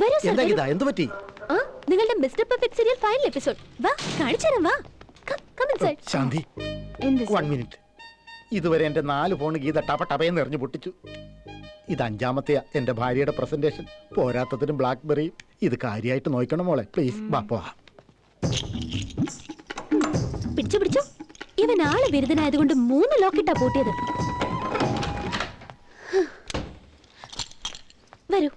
വരൂ സർ. എന്താ ഗീത, എന്ത് പറ്റി? നിങ്ങളുടെ mister perfect serial final episode. വാ കാണിച്ചു തരാം. വാ കം ഇൻസൈഡ്. ശാന്തി, 1 മിനിറ്റ്. ഇതുവരെ എന്റെ 4 ഫോൺ ഗീത ടപടപയെന്ന് എറിഞ്ഞു പൊട്ടിച്ചു. ഇത് 5ാമത്തെയാ എന്റെ ഭാര്യയുടെ പ്രസന്റേഷൻ. പോരാത്തതിന് ബ്ലാക്ക്ബെറിയും. ഇത് കാര്യമായിട്ട് നോക്കണം മോളെ, പ്ലീസ്. വാ പോവാ. പിടിച്ചു. ഇവൻ ആള് ബിരുദനായതുകൊണ്ട് 3 ലോക്കിട്ടാ പൂട്ടിയത്. വരൂ.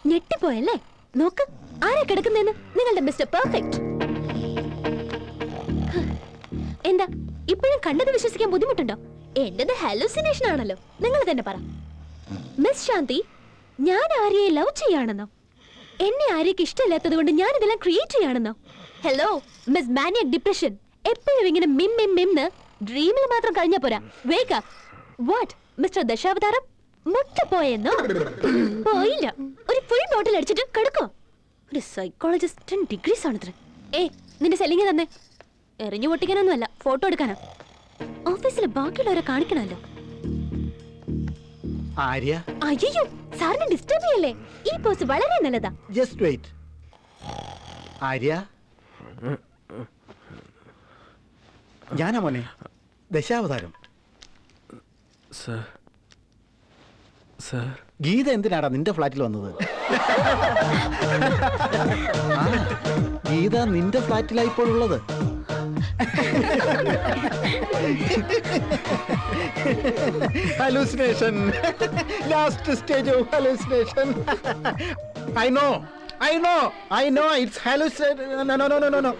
ഞെട്ടിപ്പോയല്ലേ? നോക്ക്, ആരാ കിടക്കുന്നതെന്ന്. നിങ്ങളുടെ മിസ്റ്റർ പെർഫെക്റ്റ്. എന്താ ഇപ്പോഴും കണ്ടത് വിശ്വസിക്കാൻ ബുദ്ധിമുട്ടുണ്ടോ? എന്റേത് ഹാലൂസിനേഷൻ ആണല്ലോ. നിങ്ങൾ തന്നെ പറ. മിസ് ശാന്തി, ഞാൻ ആര്യയെ ലവ് ചെയ്യാണെന്നോ? എന്നെ ആര്യക്ക് ഇഷ്ടമില്ലാത്തത് കൊണ്ട് ഞാൻ ഇതെല്ലാം ക്രിയേറ്റ് ചെയ്യാണെന്നോ? Hello miss maniac depression. എപ്പോഴും ഇങ്ങനെ മിം ഡ്രീമിൽ മാത്രം കഴിഞ്ഞാ പോരാ. Wake up. What mister Dashavataram, മുട്ട പോയെന്നോ? പോയില്ല. ഒരു ഫുൾ ബോട്ടിൽ അടിച്ചിട്ട് കിടക്കോ? ഒരു സൈക്കോളജിസ്റ്റ് 10 ഡിഗ്രീസ് ആണത്ര. നിന്റെ സെല്ലിങ് തന്നെ. എറിഞ്ഞു പൊട്ടിക്കാനൊന്നുമല്ല, ഫോട്ടോ എടുക്കാനാ. ഓഫീസിൽ ബാക്കിയുള്ളവരെ കാണിക്കണല്ലോ. ആര്യ, അയ്യോ സാറിനെ ഡിസ്റ്റർബ് ചെയ്യല്ലേ. ഈ പോസ് വളരെ നല്ലതാ. Just wait. ആര്യ, ഞാനാ മോനെ, ദശാവതാരം. ഗീത എന്തിനാടാ നിന്റെ ഫ്ലാറ്റിൽ വന്നത്? ഗീത നിന്റെ ഫ്ലാറ്റിലായി ഇപ്പോൾ ഉള്ളത്. Hallucination, last stage of hallucination. I know it's hallucination. No.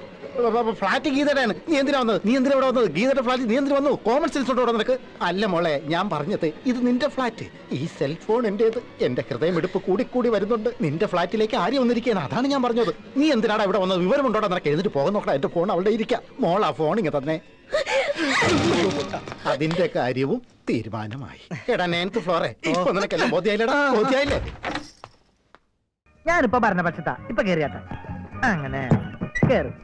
Flat ഗീതയുടെയാണ്. നീ എന്തിനാ വന്നത്? നീ എന്തിനാ ഇവിടെ വന്നത്? ഗീതയുടെ ഫ്ലാറ്റ് നീ എന്തിനാ വന്നു? കോമൺ സെൻസ് കൊണ്ട് നിനക്ക് അല്ല മോളെ. ഞാൻ പറഞ്ഞത് ഇത് നിന്റെ ഫ്ലാറ്റ്. ഈ സെൽഫോൺ എന്റേത്. എന്റെ ഹൃദയമെടുപ്പ് കൂടി വരുന്നുണ്ട്. നിന്റെ ഫ്ലാറ്റിലേക്ക് ആര്യ വന്നിരിക്കുകയാണ്. അതാണ് ഞാൻ പറഞ്ഞത്. നീ എന്തിനാണ് ഇവിടെ വന്നത്? വിവരമുണ്ടോടാ നിനക്ക്? എഴുന്നിട്ട് പോകാൻ നോക്കണം. എന്റെ ഫോൺ അവിടെ ഇരിക്കാം. മോളാ ഫോൺ ഇങ്ങ തന്നെ. അതിന്റെ കാര്യവും തീരുമാനമായി. എടാ 9th ഫ്ലോറെ, ഇപ്പൊ നിനക്കെല്ലാം ബോധ്യായില്ലടാ? ബോധ്യായില്ലേ? ഞാനിപ്പോ ഭരണപക്ഷത്താ. ഇപ്പൊ കേറിയാട്ടെ. അങ്ങനെ കേറും.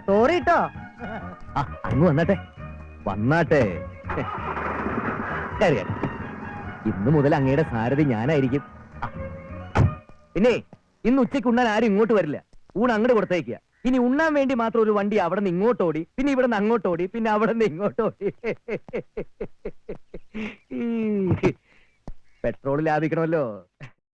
സോറി ട്ടോ. അങ്ങ് വന്നാട്ടെ. കേറിയാട്ടെ. ഇന്ന് മുതൽ അങ്ങയുടെ സാരഥി ഞാനായിരിക്കും. പിന്നെ ഇന്ന് ഉച്ചയ്ക്ക് ഉണ്ണാൻ ആരും ഇങ്ങോട്ട് വരില്ല. ഊണ് അങ്ങോട്ട് കൊടുത്തേക്കുക. ഇനി ഉണ്ണാൻ വേണ്ടി മാത്രം ഒരു വണ്ടി അവിടെ നിന്ന് ഇങ്ങോട്ടോടി, പിന്നെ ഇവിടെ നിന്ന് അങ്ങോട്ടോടി, പിന്നെ അവിടെ നിന്ന് ഇങ്ങോട്ടോടി. പെട്രോൾ ലാഭിക്കണമല്ലോ.